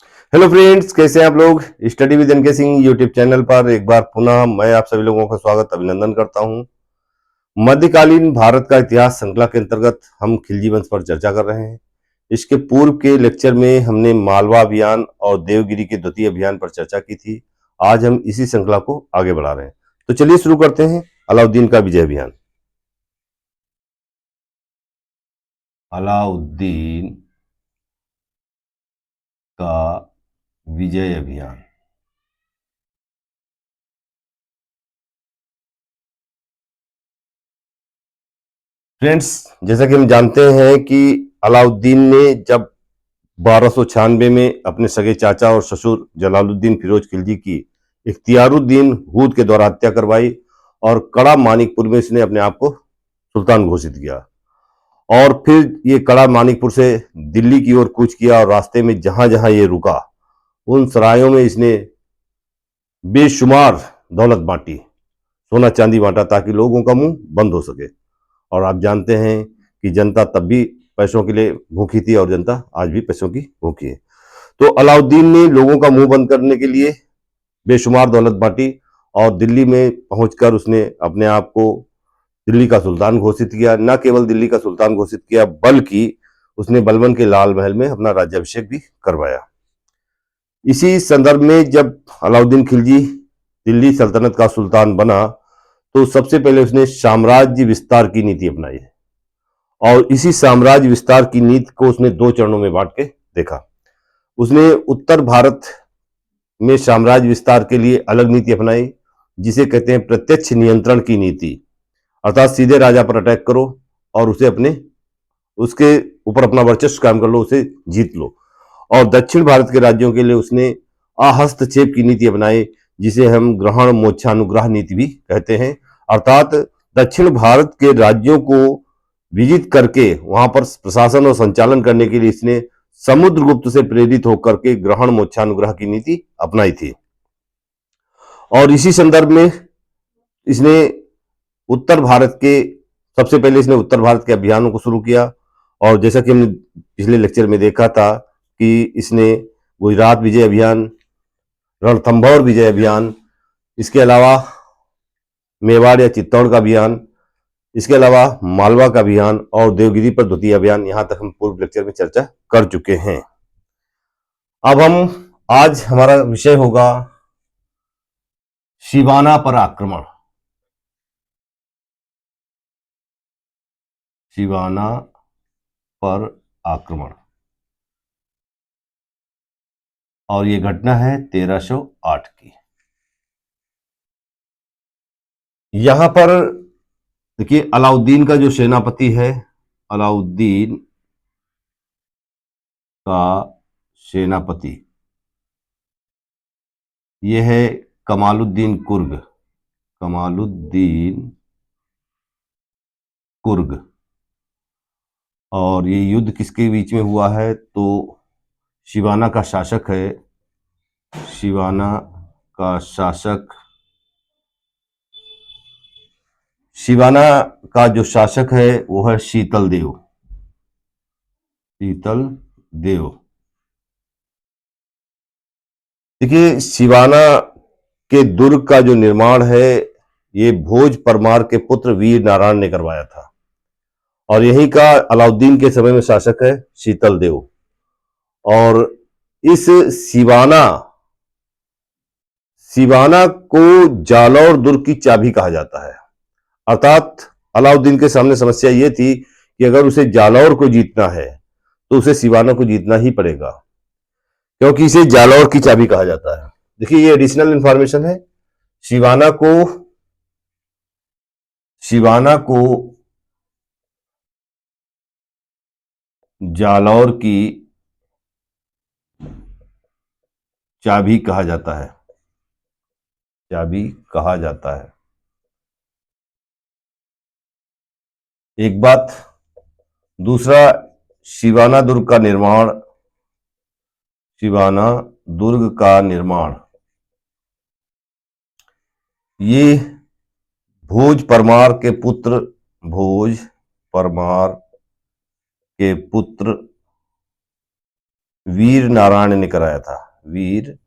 Hello friends, कैसे हैं आप लोग। Study with NK Singh YouTube channel पर एक बार पुनः मैं आप सभी लोगों का स्वागत अभिनंदन करता हूं। मध्यकालीन भारत का इतिहास श्रृंखला के अंतर्गत हम खिलजी वंश पर चर्चा कर रहे हैं। इसके पूर्व के लेक्चर में हमने मालवा अभियान और देवगिरी के द्वितीय अभियान पर चर्चा की थी। आज हम इसी श्रृंखला को आगे बढ़ा रहे हैं। तो चलिए शुरू करते हैं। अलाउद्दीन का विजय अभियान। अलाउद्दीन का विजय अभियान। फ्रेंड्स, जैसा कि हम जानते हैं कि अलाउद्दीन ने जब 1296 में अपने सगे चाचा और ससुर जलालुद्दीन फिरोज खिलजी की इख्तियारुद्दीन हूद के द्वारा हत्या करवाई और कड़ा मानिकपुर में इसने अपने आप को सुल्तान घोषित किया। और फिर ये कड़ा मानिकपुर से दिल्ली की ओर कूच किया और रास्ते में जहां जहां ये रुका उन सरायों में इसने बेशुमार दौलत बांटी, सोना चांदी बांटा ताकि लोगों का मुंह बंद हो सके। और आप जानते हैं कि जनता तब भी पैसों के लिए भूखी थी और जनता आज भी पैसों की भूखी है। तो अलाउद्दीन ने लोगों का मुंह बंद करने के लिए बेशुमार दौलत बांटी और दिल्ली में पहुंचकर उसने अपने आप को दिल्ली का सुल्तान घोषित किया। न केवल दिल्ली का सुल्तान घोषित किया बल्कि उसने बलबन के लाल महल में अपना राज्याभिषेक भी करवाया। इसी संदर्भ में जब अलाउद्दीन खिलजी दिल्ली सल्तनत का सुल्तान बना तो सबसे पहले उसने साम्राज्य विस्तार की नीति अपनाई है। और इसी साम्राज्य विस्तार की नीति को उसने दो चरणों में बांट के देखा। उसने उत्तर भारत में साम्राज्य विस्तार के लिए अलग नीति अपनाई जिसे कहते हैं प्रत्यक्ष नियंत्रण की नीति, अर्थात सीधे राजा पर अटैक करो और उसे उसके ऊपर अपना वर्चस्व कायम कर लो, उसे जीत लो। और दक्षिण भारत के राज्यों के लिए उसने अहस्तक्षेप की नीति अपनाई जिसे हम ग्रहण मोक्षानुग्रह नीति भी कहते हैं। अर्थात दक्षिण भारत के राज्यों को विजित करके वहां पर प्रशासन और संचालन करने के लिए इसने समुद्रगुप्त से प्रेरित होकर के ग्रहण मोक्षानुग्रह की नीति अपनाई थी। और इसी संदर्भ में इसने उत्तर भारत के सबसे पहले इसने उत्तर भारत के अभियानों को शुरू किया। और जैसा कि हमने पिछले लेक्चर में देखा था कि इसने गुजरात विजय अभियान, रणथंभौर विजय अभियान, इसके अलावा मेवाड़ या चित्तौड़ का अभियान, इसके अलावा मालवा का अभियान और देवगिरी पर द्वितीय अभियान, यहां तक हम पूर्व लेक्चर में चर्चा कर चुके हैं। अब आज हमारा विषय होगा शिवाना पर आक्रमण। शिवाना पर आक्रमण और ये घटना है 1308 की। यहां पर देखिए अलाउद्दीन का जो सेनापति है, अलाउद्दीन का सेनापति यह है कमालुद्दीन कुर्ग। कमालुद्दीन कुर्ग। और ये युद्ध किसके बीच में हुआ है तो शिवाना का शासक है, शिवाना का शासक, शिवाना का जो शासक है वो है शीतल देव। शीतल देव। देखिए शिवाना के दुर्ग का जो निर्माण है ये भोज परमार के पुत्र वीर नारायण ने करवाया था और यही का अलाउद्दीन के समय में शासक है शीतल देव। और इस शिवाना शिवाना को जालौर दुर्ग की चाबी कहा जाता है। अर्थात अलाउद्दीन के सामने समस्या ये थी कि अगर उसे जालौर को जीतना है तो उसे शिवाना को जीतना ही पड़ेगा क्योंकि इसे जालौर की चाबी कहा जाता है। देखिए ये एडिशनल इंफॉर्मेशन है। शिवाना को जालौर की चाबी कहा जाता है। चाबी कहा जाता है। एक बात। दूसरा, शिवाना दुर्ग का निर्माण, शिवाना दुर्ग का निर्माण ये भोज परमार के पुत्र, भोज परमार के पुत्र वीर नारायण ने कराया था, वीर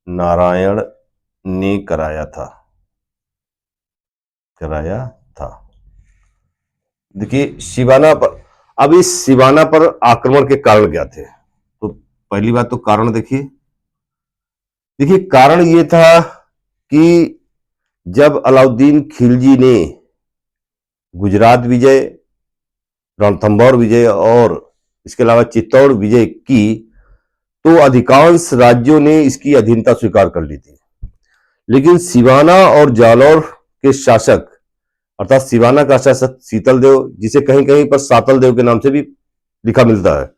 नारायण ने कराया था। देखिए शिवाना पर, अब इस शिवाना पर आक्रमण के कारण क्या थे? तो पहली बात तो कारण देखिए कारण ये था कि जब अलाउद्दीन खिलजी ने गुजरात विजय, रणथंभौर विजय और इसके अलावा चित्तौड़ विजय की, तो अधिकांश राज्यों ने इसकी अधीनता स्वीकार कर ली थी। लेकिन सिवाना और जालौर के शासक, अर्थात सिवाना का शासक शीतल देव, जिसे कहीं कहीं पर सातल देव के नाम से भी लिखा मिलता है,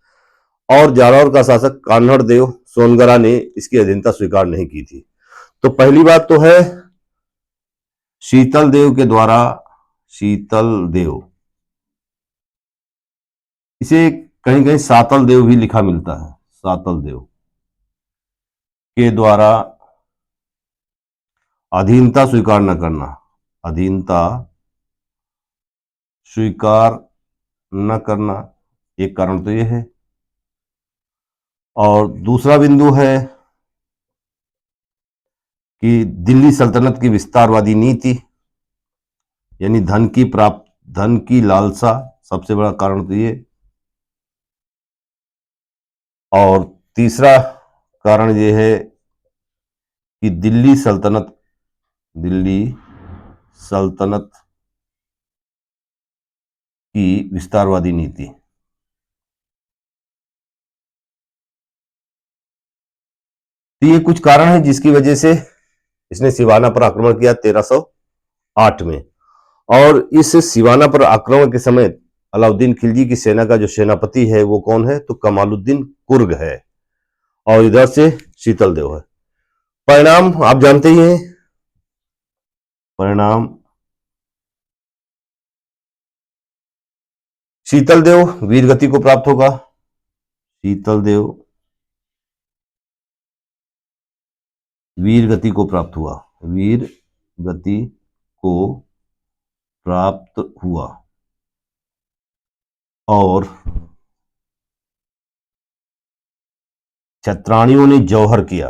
और जालौर का शासक कान्हड़ देव सोनगरा ने इसकी अधीनता स्वीकार नहीं की थी। तो पहली बात तो है शीतल देव के द्वारा, शीतल देव, इसे कहीं कहीं सातल देव भी लिखा मिलता है, सातल देव के द्वारा अधीनता स्वीकार न करना, अधीनता स्वीकार न करना एक कारण तो यह है। और दूसरा बिंदु है कि दिल्ली सल्तनत की विस्तारवादी नीति, यानी धन की लालसा, सबसे बड़ा कारण तो ये। और तीसरा कारण ये है कि दिल्ली सल्तनत की विस्तारवादी नीति। तो ये कुछ कारण है जिसकी वजह से इसने सिवाना पर आक्रमण किया 1308 में। और इस सिवाना पर आक्रमण के समय अलाउद्दीन खिलजी की सेना का जो सेनापति है वो कौन है? तो कमालुद्दीन कुर्ग है, और इधर से शीतल देव है। परिणाम आप जानते ही हैं, परिणाम शीतल देव वीर गति को प्राप्त होगा, शीतल देव वीर गति को प्राप्त हुआ, वीर गति को प्राप्त हुआ। और छत्राणियों ने जौहर किया,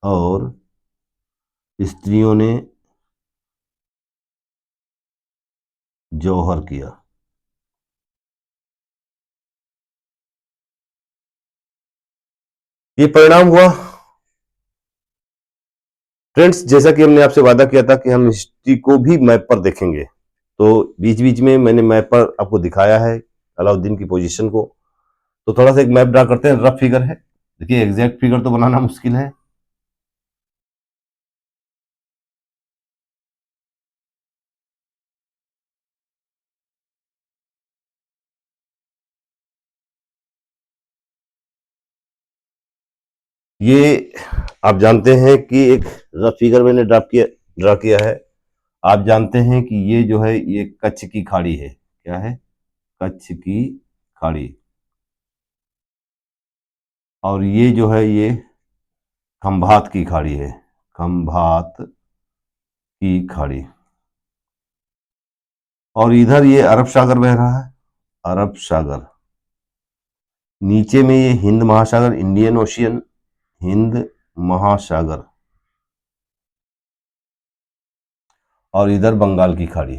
और स्त्रियों ने जौहर किया। ये परिणाम हुआ। फ्रेंड्स, जैसा कि हमने आपसे वादा किया था कि हम हिस्ट्री को भी मैप पर देखेंगे, तो बीच बीच में मैंने मैप पर आपको दिखाया है अलाउद्दीन की पोजीशन को। तो थोड़ा सा एक मैप ड्रा करते हैं, रफ फिगर है। देखिए एग्जैक्ट फिगर तो बनाना मुश्किल है। ये आप जानते हैं कि एक रफ फिगर मैंने ड्रा किया है। आप जानते हैं कि ये जो है ये कच्छ की खाड़ी है। क्या है? कच्छ की खाड़ी। और ये जो है ये खंभात की खाड़ी है, खंभात की खाड़ी। और इधर ये अरब सागर बह रहा है, अरब सागर। नीचे में ये हिंद महासागर, इंडियन ओशियन, हिंद महासागर। और इधर बंगाल की खाड़ी।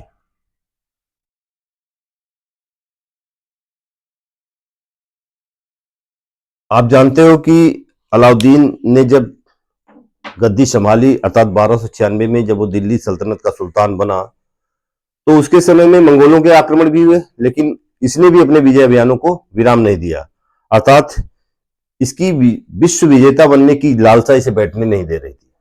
आप जानते हो कि अलाउद्दीन ने जब गद्दी संभाली, अर्थात 1296 में जब वो दिल्ली सल्तनत का सुल्तान बना, तो उसके समय में मंगोलों के आक्रमण भी हुए, लेकिन इसने भी अपने विजय अभियानों को विराम नहीं दिया। अर्थात इसकी विश्व विजेता बनने की लालसा इसे बैठने नहीं दे रही थी,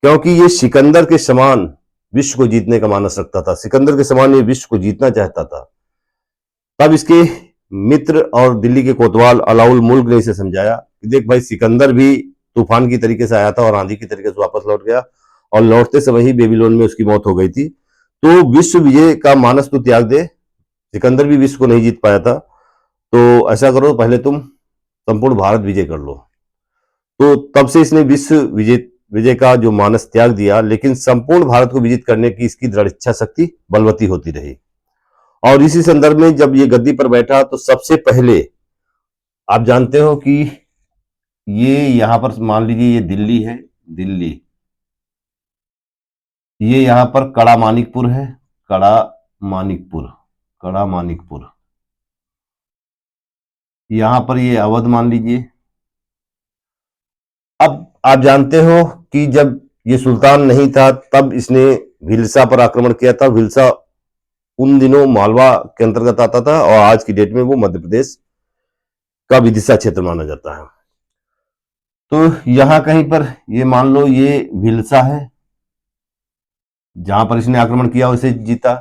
क्योंकि ये सिकंदर के समान विश्व को जीतने का मानस रखता था, सिकंदर के समान ये विश्व को जीतना चाहता था। तब इसके मित्र और दिल्ली के कोतवाल अलाउल मुल्क ने इसे समझाया कि देख भाई, सिकंदर भी तूफान की तरीके से आया था और आंधी की तरीके से वापस लौट गया, और लौटते समय ही बेबीलोन में उसकी मौत हो गई थी। तो विश्व विजय का मानस तो त्याग दे, सिकंदर भी विश्व को नहीं जीत पाया था, तो ऐसा करो पहले तुम संपूर्ण भारत विजय कर लो। तो तब से इसने विश्व विजय का जो मानस त्याग दिया, लेकिन संपूर्ण भारत को विजित करने की इसकी दृढ़ इच्छा शक्ति बलवती होती रही। और इसी संदर्भ में जब ये गद्दी पर बैठा, तो सबसे पहले आप जानते हो कि ये यहां पर मान लीजिए ये दिल्ली है, दिल्ली, ये यहां पर कड़ा मानिकपुर है, कड़ा मानिकपुर, कड़ा मानिकपुर, यहां पर ये अवध मान लीजिए। अब आप जानते हो कि जब ये सुल्तान नहीं था तब इसने भिलसा पर आक्रमण किया था। भिलसा उन दिनों मालवा के अंतर्गत आता था और आज की डेट में वो मध्य प्रदेश का विदिशा क्षेत्र माना जाता है। तो यहां कहीं पर ये मान लो ये भिलसा है, जहां पर इसने आक्रमण किया उसे जीता।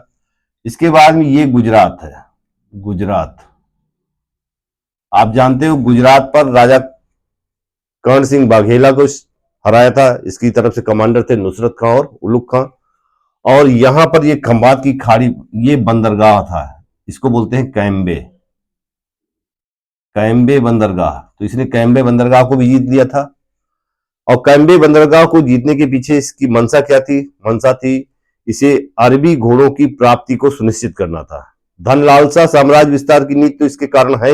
इसके बाद में ये गुजरात है, गुजरात, आप जानते हो गुजरात पर राजा कर्ण सिंह बाघेला को हराया था। इसकी तरफ से कमांडर थे नुसरत खां और उलुग खां। और यहां पर ये खंबात की खाड़ी, ये बंदरगाह था, इसको बोलते हैं कैम्बे, कैम्बे बंदरगाह। तो इसने कैम्बे बंदरगाह को भी जीत लिया था। और कैम्बे बंदरगाह को जीतने के पीछे इसकी मंशा क्या थी? मंशा थी इसे अरबी घोड़ों की प्राप्ति को सुनिश्चित करना था। धन लालसा, साम्राज्य विस्तार की नीति तो इसके कारण है,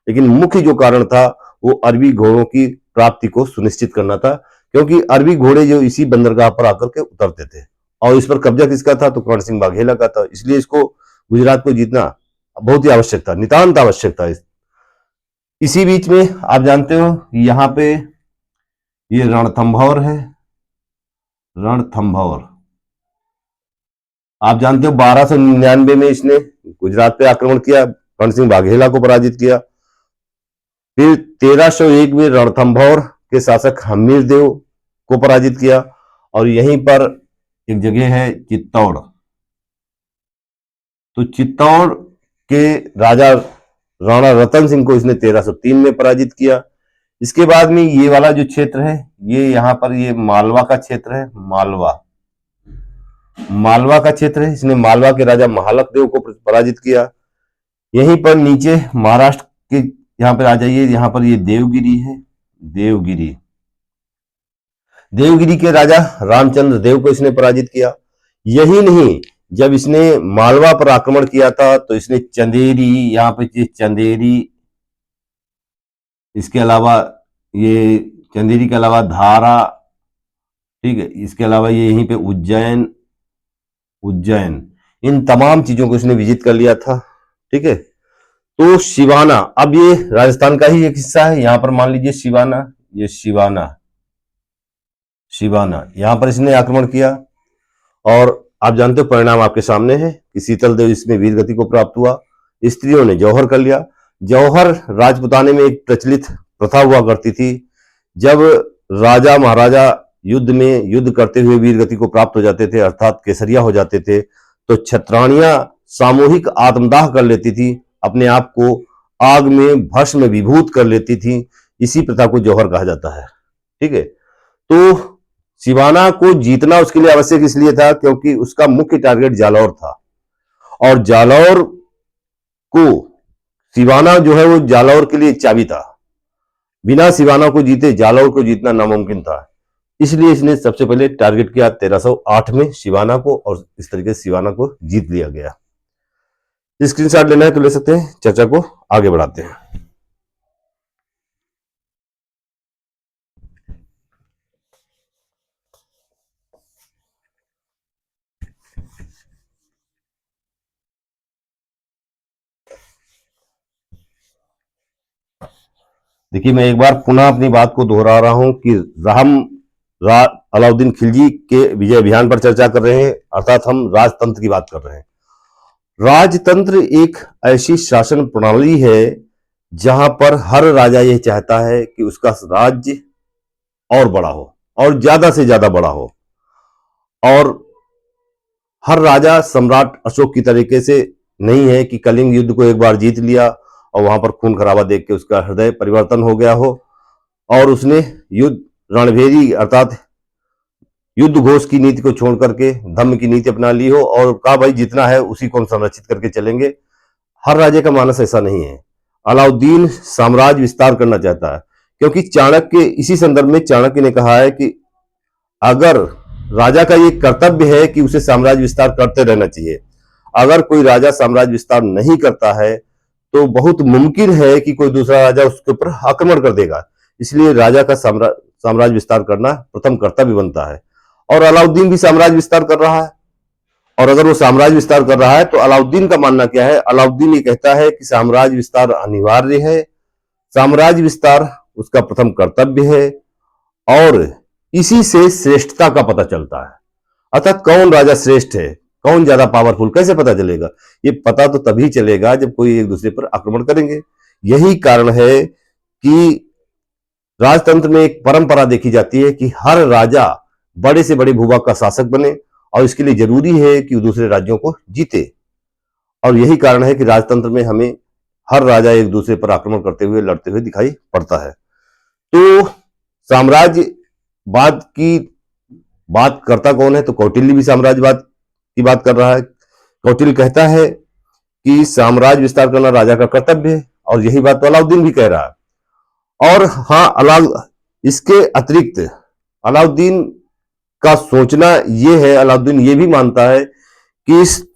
लेकिन मुख्य जो कारण था वो अरबी घोड़ों की प्राप्ति को सुनिश्चित करना था, क्योंकि अरबी घोड़े जो इसी बंदरगाह पर आकर के उतरते थे। और इस पर कब्जा किसका था? तो कर्ण सिंह बाघेला का था। इसलिए इसको गुजरात को जीतना बहुत ही आवश्यक था, नितांत आवश्यक था। इसी बीच में आप जानते हो यहाँ पे ये रणथंभौर है, रणथंभौर, आप जानते हो 1299 में इसने गुजरात पे आक्रमण किया, कर्ण सिंह बाघेला को पराजित किया। फिर 1301 में रणथंभौर के शासक हमीर देव को पराजित किया। और यहीं पर एक जगह है चित्तौड़, तो चित्तौड़ के राजा राणा रतन सिंह को इसने 1303 में पराजित किया। इसके बाद में ये वाला जो क्षेत्र है, ये यहाँ पर ये मालवा का क्षेत्र है, मालवा, मालवा का क्षेत्र है। इसने मालवा के राजा महालक देव को पराजित किया। यहीं पर नीचे महाराष्ट्र के यहाँ पर आ जाइए, यहाँ पर ये देवगिरी है, देवगिरी, देवगिरी के राजा रामचंद्र देव को इसने पराजित किया। यही नहीं, जब इसने मालवा पर आक्रमण किया था तो इसने चंदेरी, यहाँ पे चंदेरी, इसके अलावा ये चंदेरी के अलावा धारा, ठीक है, इसके अलावा ये यहीं पे उज्जैन, उज्जैन, इन तमाम चीजों को इसने विजिट कर लिया था। ठीक है, तो शिवाना, अब ये राजस्थान का ही एक हिस्सा है। यहां पर मान लीजिए शिवाना, ये शिवाना, शिवाना, यहां पर इसने आक्रमण किया। और आप जानते हो परिणाम आपके सामने है कि शीतल देव इसमें वीर गति को प्राप्त हुआ। स्त्रियों ने जौहर कर लिया। जौहर राजपुताने में एक प्रचलित प्रथा हुआ करती थी। जब राजा महाराजा युद्ध में युद्ध करते हुए वीर गति को प्राप्त हो जाते थे, अर्थात केसरिया हो जाते थे, तो छत्राणियां सामूहिक आत्मदाह कर लेती थी, अपने आप को आग में भस्म विभूत कर लेती थी। इसी प्रथा को जौहर कहा जाता है। ठीक है, तो सिवाना को जीतना उसके लिए आवश्यक इसलिए था क्योंकि उसका मुख्य टारगेट जालौर था। और जालौर को, सिवाना जो है वो जालौर के लिए चाबी था। बिना सिवाना को जीते जालौर को जीतना नामुमकिन था। इसलिए इसने सबसे पहले टारगेट किया 1308 में सिवाना को, और इस तरीके से सिवाना को जीत लिया गया। स्क्रीनशॉट लेना है तो ले सकते हैं। चर्चा को आगे बढ़ाते हैं। देखिए, मैं एक बार पुनः अपनी बात को दोहरा रहा हूं कि हम अलाउद्दीन खिलजी के विजय अभियान पर चर्चा कर रहे हैं, अर्थात हम राजतंत्र की बात कर रहे हैं। राजतंत्र एक ऐसी शासन प्रणाली है जहां पर हर राजा यह चाहता है कि उसका राज्य और बड़ा हो और ज्यादा से ज्यादा बड़ा हो। और हर राजा सम्राट अशोक की तरीके से नहीं है कि कलिंग युद्ध को एक बार जीत लिया और वहां पर खून खराबा देख के उसका हृदय परिवर्तन हो गया हो और उसने युद्ध रणभेरी अर्थात युद्ध घोष की नीति को छोड़ करके धम्म की नीति अपना ली हो और कहा भाई जितना है उसी को हम संरक्षित करके चलेंगे। हर राज्य का मानस ऐसा नहीं है। अलाउद्दीन साम्राज्य विस्तार करना चाहता है, क्योंकि चाणक्य, इसी संदर्भ में चाणक्य ने कहा है कि अगर राजा का ये कर्तव्य है कि उसे साम्राज्य विस्तार करते रहना चाहिए। अगर कोई राजा साम्राज्य विस्तार नहीं करता है तो बहुत मुमकिन है कि कोई दूसरा राजा उसके ऊपर आक्रमण कर देगा। इसलिए राजा का साम्राज्य विस्तार करना प्रथम कर्तव्य बनता है। और अलाउद्दीन भी साम्राज्य विस्तार कर रहा है। और अगर वो साम्राज्य विस्तार कर रहा है तो अलाउद्दीन का मानना क्या है? अलाउद्दीन ये कहता है कि साम्राज्य विस्तार अनिवार्य है, साम्राज्य विस्तार उसका प्रथम कर्तव्य है, और इसी से श्रेष्ठता का पता चलता है। अर्थात कौन राजा श्रेष्ठ है, कौन ज्यादा पावरफुल, कैसे पता चलेगा? ये पता तो तभी चलेगा जब कोई एक दूसरे पर आक्रमण करेंगे। यही कारण है कि राजतंत्र में एक परंपरा देखी जाती है कि हर राजा बड़े से बड़े भूभाग का शासक बने, और इसके लिए जरूरी है कि वो दूसरे राज्यों को जीते। और यही कारण है कि राजतंत्र में हमें हर राजा एक दूसरे पर आक्रमण करते हुए, लड़ते हुए दिखाई पड़ता है। तो साम्राज्यवाद की बात करता कौन है? तो कौटिल्य भी साम्राज्यवाद की बात कर रहा है। कौटिल्य कहता है कि साम्राज्य विस्तार करना राजा का कर्तव्य है, और यही बात तो अलाउद्दीन भी कह रहा है। और हाँ, इसके अतिरिक्त अलाउद्दीन का सोचना यह है, अलाउद्दीन ये भी मानता है कि इस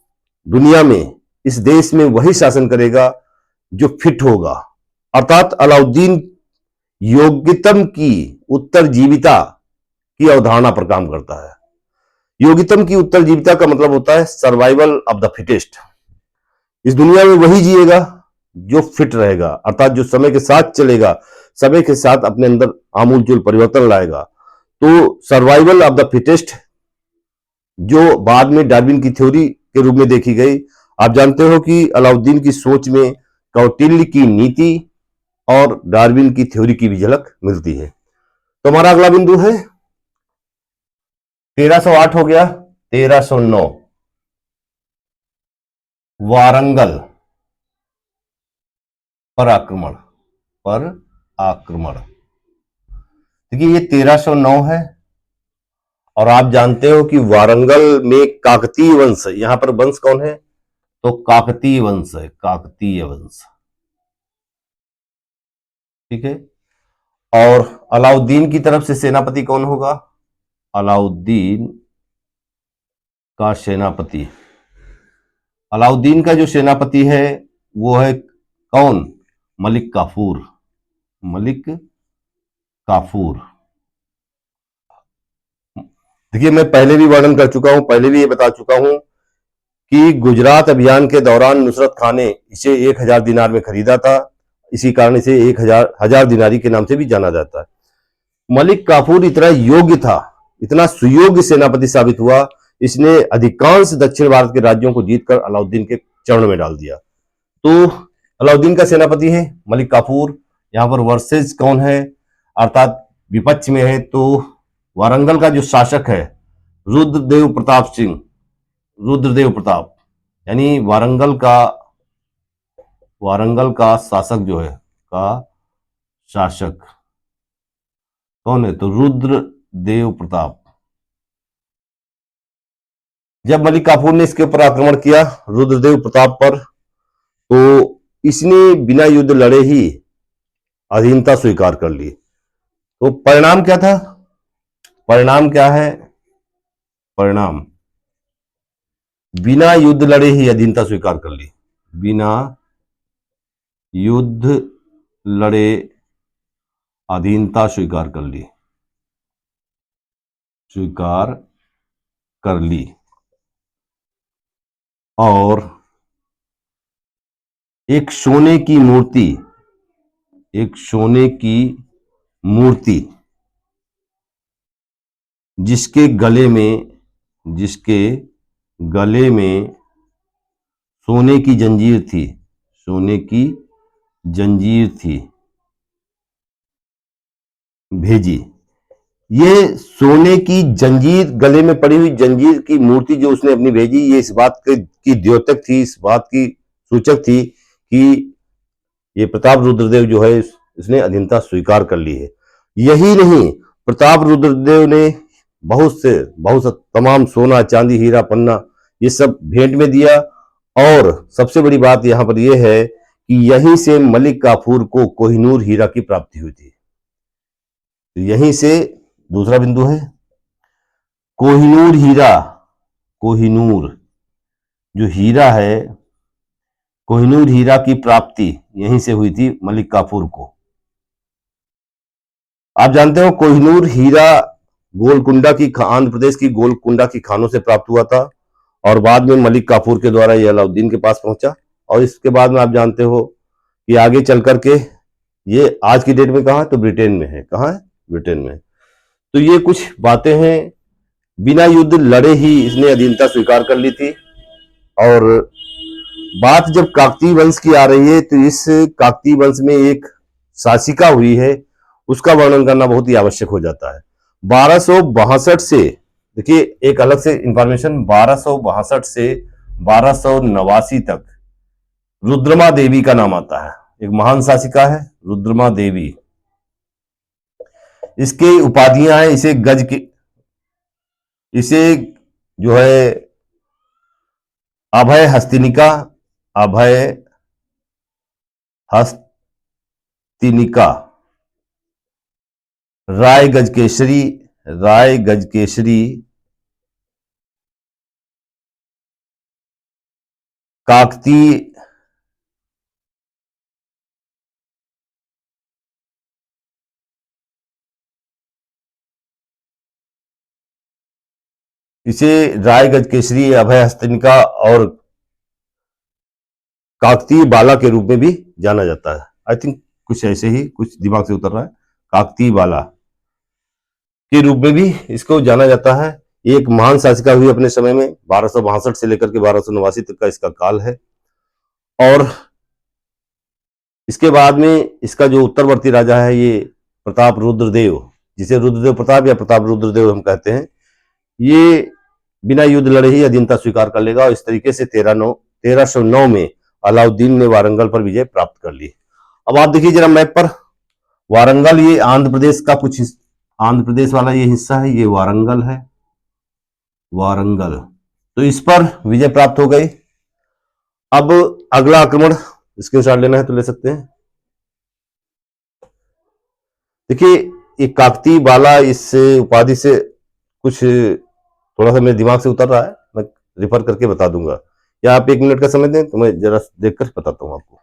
दुनिया में, इस देश में वही शासन करेगा जो फिट होगा। अर्थात अलाउद्दीन योग्यतम की उत्तरजीविता की अवधारणा पर काम करता है। योग्यतम की उत्तरजीविता का मतलब होता है सर्वाइवल ऑफ द फिटेस्ट। इस दुनिया में वही जिएगा जो फिट रहेगा, अर्थात जो समय के साथ चलेगा, समय के साथ अपने अंदर आमूलचूल परिवर्तन लाएगा। तो सर्वाइवल ऑफ द फिटेस्ट, जो बाद में डार्विन की थ्योरी के रूप में देखी गई। आप जानते हो कि अलाउद्दीन की सोच में कौटिल्य की नीति और डार्विन की थ्योरी की भी झलक मिलती है। तो हमारा अगला बिंदु है 1308 हो गया, 1309 वारंगल पर आक्रमण। देखिए ये 1309 है, और आप जानते हो कि वारंगल में काकतीय वंश, यहां पर वंश कौन है? तो काकतीय वंश है, काकतीय वंश। ठीक है। और अलाउद्दीन की तरफ से सेनापति कौन होगा? अलाउद्दीन का सेनापति, अलाउद्दीन का जो सेनापति है वो है कौन? मलिक काफूर। मलिक काफूर। देखिए मैं पहले भी वर्णन कर चुका हूं, पहले भी ये बता चुका हूं कि गुजरात अभियान के दौरान नुसरत खान ने इसे 1000 दिनार में खरीदा था। इसी कारण इसे 1000 दिनारी के नाम से भी जाना जाता है। मलिक काफूर इतना योग्य था, इतना सुयोग्य सेनापति साबित हुआ, इसने अधिकांश दक्षिण भारत के राज्यों को जीतकर अलाउद्दीन के चरण में डाल दिया। तो अलाउद्दीन का सेनापति है मलिक काफूर। यहां पर वर्सेज कौन है, अर्थात विपक्ष में है? तो वारंगल का जो शासक है रुद्रदेव प्रताप सिंह, रुद्रदेव प्रताप, यानी वारंगल का शासक जो है, का शासक कौन है? तो रुद्रदेव प्रताप। जब मलिक काफूर ने इसके ऊपर आक्रमण किया रुद्रदेव प्रताप पर, तो इसने बिना युद्ध लड़े ही अधीनता स्वीकार कर ली। तो परिणाम क्या था? परिणाम क्या है? परिणाम बिना युद्ध लड़े ही अधीनता स्वीकार कर ली। बिना युद्ध लड़े अधीनता स्वीकार कर ली। और एक सोने की मूर्ति जिसके गले में सोने की जंजीर थी, भेजी। ये सोने की जंजीर, गले में पड़ी हुई जंजीर की मूर्ति जो उसने अपनी भेजी, ये इस बात की द्योतक थी, इस बात की सूचक थी कि ये प्रताप रुद्रदेव जो है इसने अधीनता स्वीकार कर ली है। यही नहीं, प्रताप रुद्रदेव ने बहुत तमाम सोना, चांदी, हीरा, पन्ना ये सब भेंट में दिया। और सबसे बड़ी बात यहां पर यह है कि यहीं से मलिक काफूर को कोहिनूर हीरा की प्राप्ति हुई थी। तो यहीं से दूसरा बिंदु है कोहिनूर हीरा। कोहिनूर जो हीरा है, कोहिनूर हीरा की प्राप्ति यहीं से हुई थी मलिक काफूर को। आप जानते हो कोहिनूर हीरा गोलकुंडा की आंध्र प्रदेश की गोलकुंडा की खानों से प्राप्त हुआ था और बाद में मलिक काफूर के द्वारा ये अलाउद्दीन के पास पहुंचा। और इसके बाद में आप जानते हो कि आगे चल करके ये आज की डेट में कहा है, तो ब्रिटेन में है। कहाँ है? ब्रिटेन में। तो ये कुछ बातें हैं। बिना युद्ध लड़े ही इसने अधीनता स्वीकार कर ली थी। और बात जब काकतीय वंश की आ रही है तो इस काकतीय वंश में एक शासिका हुई है, उसका वर्णन करना बहुत ही आवश्यक हो जाता है। 1262 से, देखिए एक अलग से इंफॉर्मेशन, 1262 से 1289 तक रुद्रमा देवी का नाम आता है। एक महान शासिका है रुद्रमा देवी। इसके उपाधियां हैं, इसे जो है अभय हस्तिनिका, अभय हस्तिनिका, राय गजकेसरी, राय गजकेसरी, काकतीय, इसे राय गजकेसरी, अभय हस्तिनिका और काकतीय बाला के रूप में भी जाना जाता है। आई थिंक कुछ ऐसे ही, कुछ दिमाग से उतर रहा है। काकतीय बाला के रूप में भी इसको जाना जाता है। एक महान शासिका हुई अपने समय में, 1262 से लेकर के 1289 तक का इसका काल है। और इसके बाद में इसका जो उत्तरवर्ती राजा है ये प्रताप रुद्रदेव, जिसे रुद्रदेव प्रताप या प्रताप रुद्रदेव हम कहते हैं, ये बिना युद्ध लड़े ही अधीनता स्वीकार कर लेगा। और इस तरीके से 1309 में अलाउद्दीन ने वारंगल पर विजय प्राप्त कर ली। अब आप देखिए जरा मैप पर, वारंगल ये आंध्र प्रदेश का आंध्र प्रदेश वाला ये हिस्सा है, ये वारंगल है, वारंगल। तो इस पर विजय प्राप्त हो गई। अब अगला आक्रमण स्क्रीनशॉट लेना है तो ले सकते हैं। देखिए ये काकतीय बाला, इस उपाधि से कुछ थोड़ा सा मेरे दिमाग से उतर रहा है, मैं रिफर करके बता दूंगा, या आप 1 मिनट का समय दें तो मैं जरा देखकर बताता हूं आपको।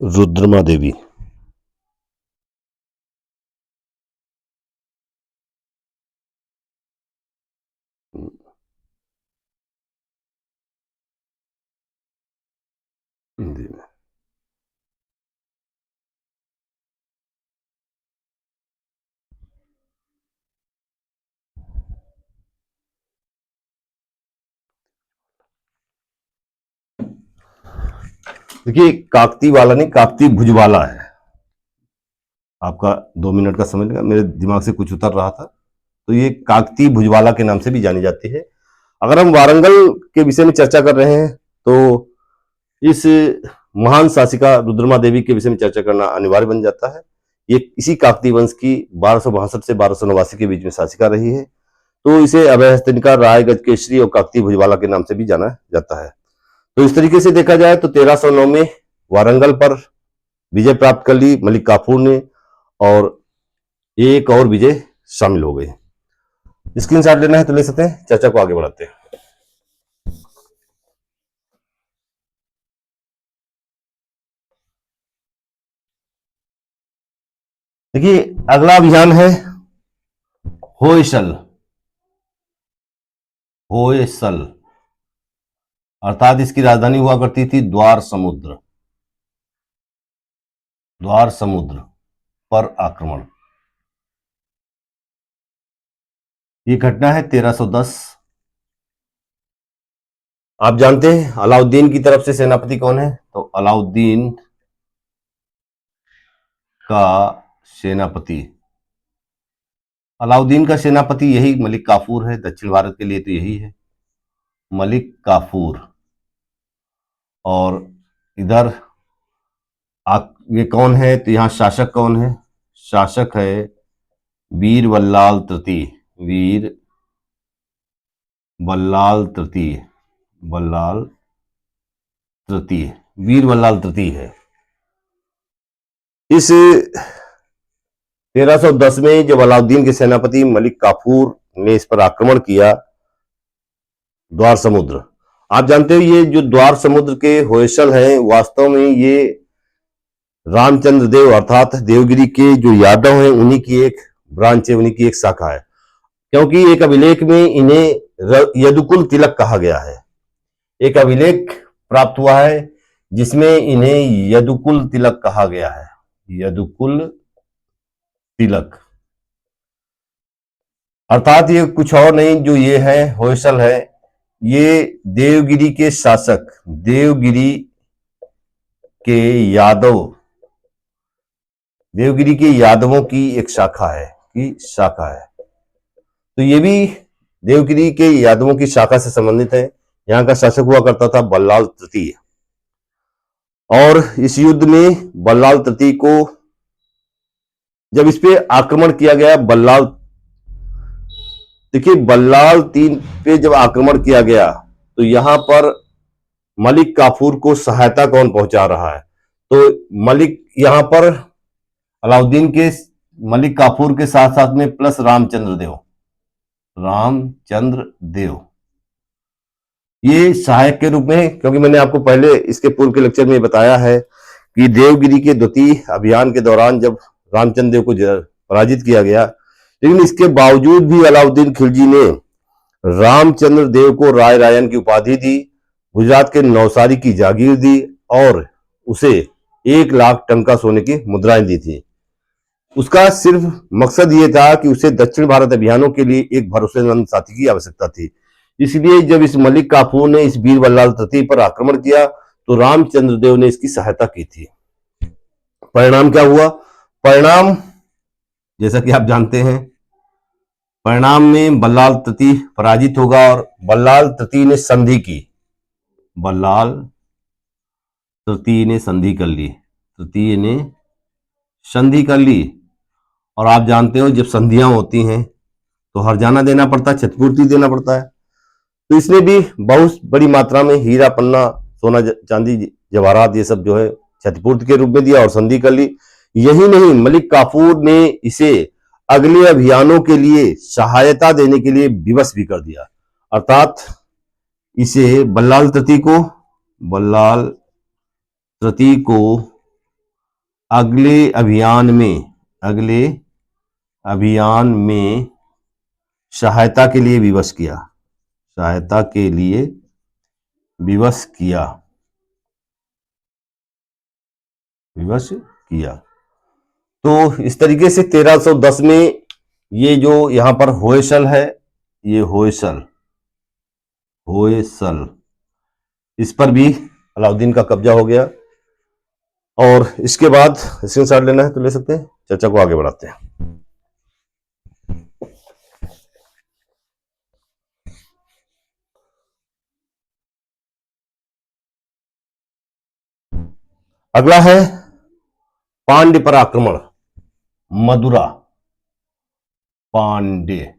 रुद्रमा देवी, हिंदी में। देखिए काकतीय वाला नहीं, काकतीय भुजवाला है। आपका 2 मिनट का समय लगा, मेरे दिमाग से कुछ उतर रहा था। तो ये काकतीय भुजवाला के नाम से भी जानी जाती है। अगर हम वारंगल के विषय में चर्चा कर रहे हैं तो इस महान शासिका रुद्रमा देवी के विषय में चर्चा करना अनिवार्य बन जाता है। ये इसी काकतीय वंश की 1262 से 1289 के बीच में शासिका रही है। तो इसे अभय हस्तिनिका, राय गजकेसरी और काकतीय भुजवाला के नाम से भी जाना जाता है। तो इस तरीके से देखा जाए तो 1309 में वारंगल पर विजय प्राप्त कर ली मलिक काफूर ने, और एक और विजय शामिल हो गई। स्क्रीनशॉट लेना है तो ले सकते हैं, चर्चा को आगे बढ़ाते हैं। देखिए अगला अभियान है होयसल, होयसल अर्थात इसकी राजधानी हुआ करती थी द्वार समुद्र, द्वार समुद्र पर आक्रमण। ये घटना है 1310। आप जानते हैं अलाउद्दीन की तरफ से सेनापति कौन है? तो अलाउद्दीन का सेनापति, अलाउद्दीन का सेनापति यही मलिक काफूर है। दक्षिण भारत के लिए तो यही है, मलिक काफूर। और इधर ये कौन है, तो यहाँ शासक कौन है, शासक है वीर बल्लाल तृतीय, वीर बल्लाल तृतीय, बल्लाल तृतीय, वीर बल्लाल तृतीय है। इस 1310 में जब अलाउद्दीन के सेनापति मलिक काफूर ने इस पर आक्रमण किया, द्वार समुद्र, आप जानते हो ये जो द्वार समुद्र के होयसल हैं, वास्तव में ये रामचंद्र देव अर्थात देवगिरी के जो यादव हैं उन्हीं की एक ब्रांच है, उन्हीं की एक शाखा है, क्योंकि एक अभिलेख में इन्हें यदुकुल तिलक कहा गया है। एक अभिलेख प्राप्त हुआ है जिसमें इन्हें यदुकुल तिलक कहा गया है, यदुकुल तिलक, अर्थात ये कुछ और नहीं, जो ये है होयसल है, ये देवगिरी के शासक, देवगिरी के यादव, देवगिरी के यादवों की एक शाखा है, तो ये भी देवगिरी के यादवों की शाखा से संबंधित है। यहाँ का शासक हुआ करता था बल्लाल तृतीय, और इस युद्ध में बल्लाल तृतीय को जब इस पे आक्रमण किया गया, देखिए बल्लाल तीन पे जब आक्रमण किया गया तो यहां पर मलिक काफूर को सहायता कौन पहुंचा रहा है, तो मलिक यहां पर अलाउद्दीन के मलिक काफूर के साथ साथ में प्लस रामचंद्र देव ये सहायक के रूप में, क्योंकि मैंने आपको पहले इसके पूर्व के लेक्चर में बताया है कि देवगिरी के द्वितीय अभियान के दौरान जब रामचंद्र देव को पराजित किया गया, लेकिन इसके बावजूद भी अलाउद्दीन खिलजी ने रामचंद्र देव को राय रायन की उपाधि दी, गुजरात के नौसारी की जागीर दी और उसे 1 लाख टंका सोने की मुद्राएं दी थी। उसका सिर्फ मकसद ये था कि उसे दक्षिण भारत अभियानों के लिए एक भरोसेमंद साथी की आवश्यकता थी। इसलिए जब इस मलिक काफूर ने इस वीर बल्लाल तृतीय पर आक्रमण किया तो रामचंद्र देव ने इसकी सहायता की थी। परिणाम क्या हुआ, परिणाम जैसा कि आप जानते हैं, परिणाम में बल्लाल तृतीय पराजित होगा और बल्लाल तृतीय ने संधि की, बल्लाल तृतीय ने संधि कर ली, तृतीय ने संधि कर ली। और आप जानते हो जब संधियां होती हैं तो हर्जाना देना पड़ता है, क्षतिपूर्ति देना पड़ता है, तो इसने भी बहुत बड़ी मात्रा में हीरा पन्ना सोना चांदी जवाहरात ये सब जो है क्षतिपूर्ति के रूप में दिया और संधि कर ली। यही नहीं, मलिक काफूर ने इसे अगले अभियानों के लिए सहायता देने के लिए विवश भी कर दिया, अर्थात इसे बल्लाल तृतीय को अगले अभियान में सहायता के लिए विवश किया। तो इस तरीके से 1310 में ये जो यहां पर होयसल है, ये होयसल इस पर भी अलाउद्दीन का कब्जा हो गया। और इसके बाद स्क्रीनशॉट लेना है तो ले सकते हैं, चर्चा को आगे बढ़ाते हैं। अगला है पांड्य पर आक्रमण, मदुरा, पांड्य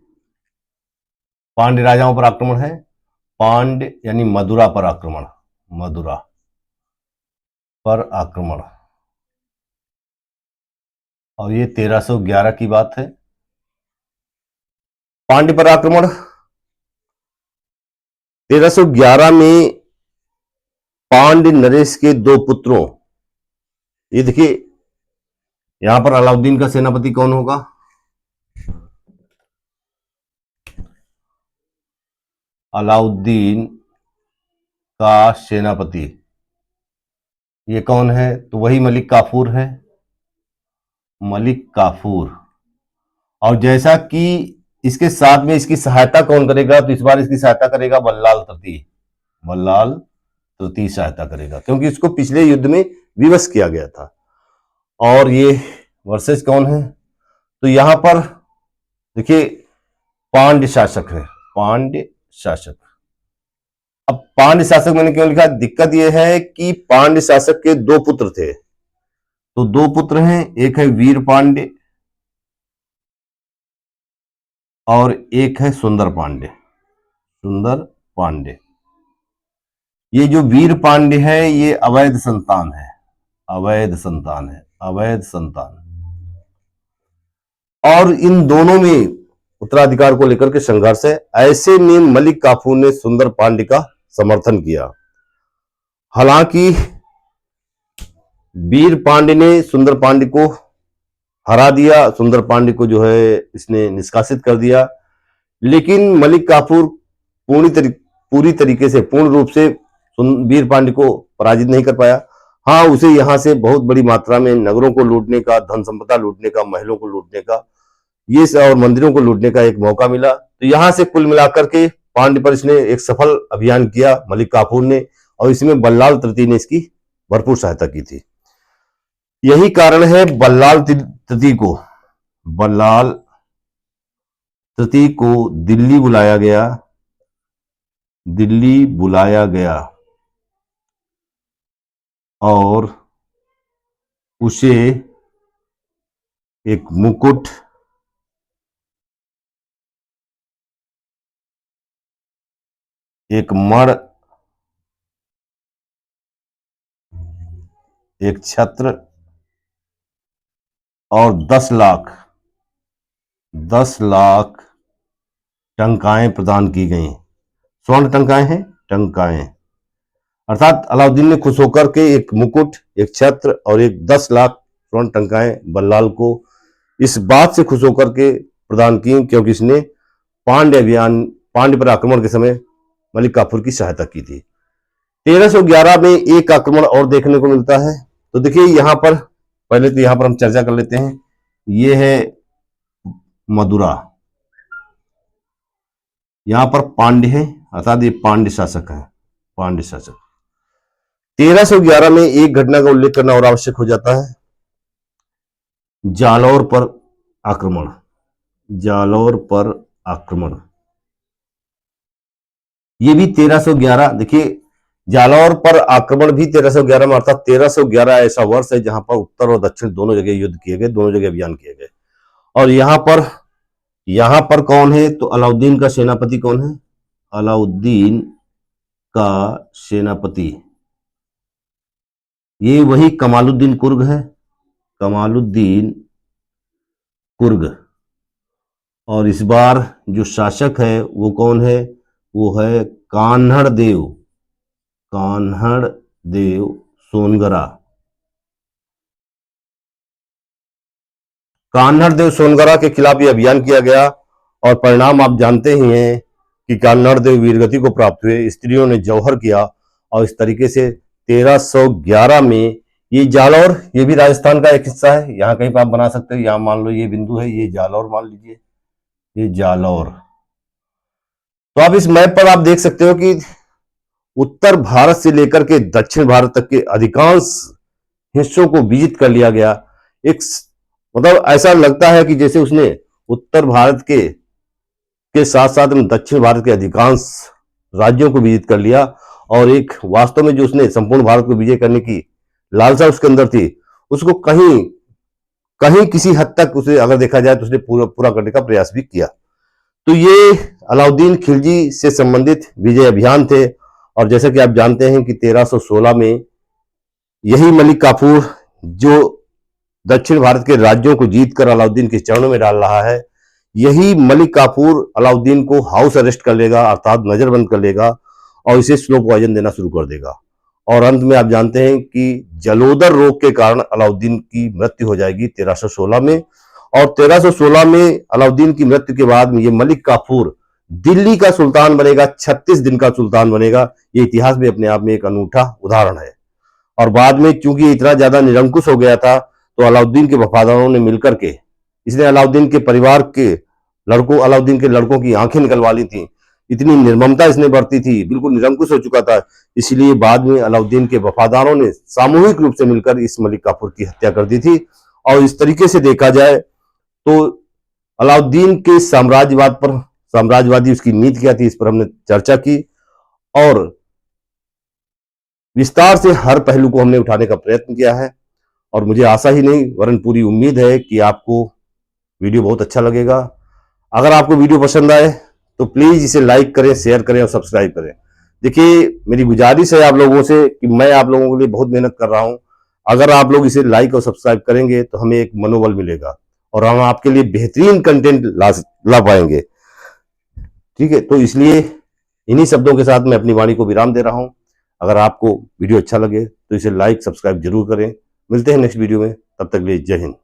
राजाओं पर आक्रमण है, पांड्य यानी मदुरा पर आक्रमण, और ये 1311 की बात है। पांड्य पर आक्रमण 1311 में पांड्य नरेश के 2 पुत्रों, ये देखिए यहां पर अलाउद्दीन का सेनापति कौन होगा, अलाउद्दीन का सेनापति ये कौन है, तो वही मलिक काफूर है, और जैसा कि इसके साथ में इसकी सहायता कौन करेगा, तो इस बार इसकी सहायता करेगा बल्लाल तृतीय सहायता करेगा, क्योंकि इसको पिछले युद्ध में विवश किया गया था। और ये वर्सेस कौन है, तो यहां पर देखिए पांड्य शासक है, अब पांड्य शासक मैंने क्यों लिखा, दिक्कत यह है कि पांड्य शासक के दो पुत्र थे, तो दो पुत्र हैं, एक है वीर पांड्य और एक है सुंदर पांड्य। सुंदर पांड्य, ये जो वीर पांड्य है ये अवैध संतान है, अवैध संतान है, अवैध संतान। और इन दोनों में उत्तराधिकार को लेकर के संघर्ष है। ऐसे में मलिक काफूर ने सुंदर पांड्य का समर्थन किया। हालांकि वीर पांड्य ने सुंदर पांड्य को हरा दिया, सुंदर पांड्य को जो है इसने निष्कासित कर दिया, लेकिन मलिक काफूर पूरी तरीके से पूर्ण रूप से वीर पांड्य को पराजित नहीं कर पाया। हाँ, उसे यहां से बहुत बड़ी मात्रा में नगरों को लूटने का, धन संपदा लूटने का, महलों को लूटने का, ये और मंदिरों को लूटने का एक मौका मिला। तो यहां से कुल मिलाकर के पांड्य पर इसने एक सफल अभियान किया मलिक काफूर ने, और इसमें बल्लाल तृतीय ने इसकी भरपूर सहायता की थी। यही कारण है बल्लाल तृतीय को दिल्ली बुलाया गया और उसे एक मुकुट, एक मण, एक छत्र और 10 लाख टंकाएं प्रदान की गई। स्वर्ण टंकाएं हैं, टंकाएं, अर्थात अलाउद्दीन ने खुश होकर के एक मुकुट, एक छत्र और एक 10 लाख स्वर्ण टंकाएं बल्लाल को इस बात से खुश होकर के प्रदान की क्योंकि इसने पांड्य पर आक्रमण के समय मलिक काफूर की सहायता की थी। 1311 में एक आक्रमण और देखने को मिलता है। तो देखिए यहां पर पहले तो यहां पर हम चर्चा कर लेते हैं। ये है मदुरा, यहां पर पांड्य है, अर्थात ये पांड्य शासक है, पांड्य शासक। 1311 में एक घटना का उल्लेख करना और आवश्यक हो जाता है, जालौर पर आक्रमण। जालौर पर आक्रमण ये भी 1311, देखिए जालौर पर आक्रमण भी 1311 में, अर्थात 1311 ऐसा वर्ष है जहां पर उत्तर और दक्षिण दोनों जगह युद्ध किए गए, दोनों जगह अभियान किए गए। और यहां पर कौन है, तो अलाउद्दीन का सेनापति कौन है, अलाउद्दीन का सेनापति ये वही कमालुद्दीन कुर्ग है, कमालुद्दीन कुर्ग। और इस बार जो शासक है वो कौन है, वो है कान्हड़ देव सोनगरा। कान्हड़ देव सोनगरा के खिलाफ ये अभियान किया गया और परिणाम आप जानते ही हैं कि कान्हड़ देव वीरगति को प्राप्त हुए, स्त्रियों ने जौहर किया। और इस तरीके से 1311 में ये जालौर, ये भी राजस्थान का एक हिस्सा है, यहाँ कहीं पर आप बना सकते हो, यहाँ मान लो ये बिंदु है, ये जालौर मान लीजिए, ये जालौर। तो आप इस मैप पर आप देख सकते हो कि उत्तर भारत से लेकर के दक्षिण भारत तक के अधिकांश हिस्सों को विजित कर लिया गया। एक मतलब ऐसा लगता है कि जैसे उसने उत्तर भारत के साथ साथ दक्षिण भारत के अधिकांश राज्यों को विजित कर लिया, और एक वास्तव में जो उसने संपूर्ण भारत को विजय करने की लालसा उसके अंदर थी, उसको कहीं किसी हद तक उसे अगर देखा जाए तो उसने पूरा करने का प्रयास भी किया। तो ये अलाउद्दीन खिलजी से संबंधित विजय अभियान थे। और जैसे कि आप जानते हैं कि 1316 में यही मलिक काफूर जो दक्षिण भारत के राज्यों को जीतकर अलाउद्दीन के चरणों में डाल रहा है, यही मलिक काफूर अलाउद्दीन को हाउस अरेस्ट कर लेगा, अर्थात नजरबंद कर लेगा और इसे स्लो पॉइजन देना शुरू कर देगा। और अंत में आप जानते हैं कि जलोदर रोग के कारण अलाउद्दीन की मृत्यु हो जाएगी 1316 में। और 1316 में अलाउद्दीन की मृत्यु के बाद में ये मलिक काफूर दिल्ली का सुल्तान बनेगा, 36 दिन का सुल्तान बनेगा। ये इतिहास में अपने आप में एक अनूठा उदाहरण है। और बाद में चूंकि इतना ज्यादा निरंकुश हो गया था, तो अलाउद्दीन के वफादारों ने मिलकर के इसने अलाउद्दीन के परिवार के अलाउद्दीन के लड़कों की आंखें निकलवा ली थी। इतनी निर्ममता इसने बरती थी, बिल्कुल निरंकुश हो चुका था। इसलिए बाद में अलाउद्दीन के वफादारों ने सामूहिक रूप से मिलकर इस मलिक काफूर की हत्या कर दी थी। और इस तरीके से देखा जाए तो अलाउद्दीन के साम्राज्यवादी उसकी नीति क्या थी, इस पर हमने चर्चा की। और विस्तार से हर पहलू को हमने उठाने का प्रयत्न किया है और मुझे आशा ही नहीं वरन पूरी उम्मीद है कि आपको वीडियो बहुत अच्छा लगेगा। अगर आपको वीडियो पसंद आए तो प्लीज इसे लाइक करें, शेयर करें और सब्सक्राइब करें। देखिए, मेरी गुजारिश है आप लोगों से कि मैं आप लोगों के लिए बहुत मेहनत कर रहा हूं। अगर आप लोग इसे लाइक और सब्सक्राइब करेंगे तो हमें एक मनोबल मिलेगा और हम आपके लिए बेहतरीन कंटेंट ला पाएंगे। ठीक है, तो इसलिए इन्हीं शब्दों के साथ मैं अपनी वाणी को विराम दे रहा हूं। अगर आपको वीडियो अच्छा लगे तो इसे लाइक सब्सक्राइब जरूर करें। मिलते हैं नेक्स्ट वीडियो में, तब तक के लिए जय हिंद।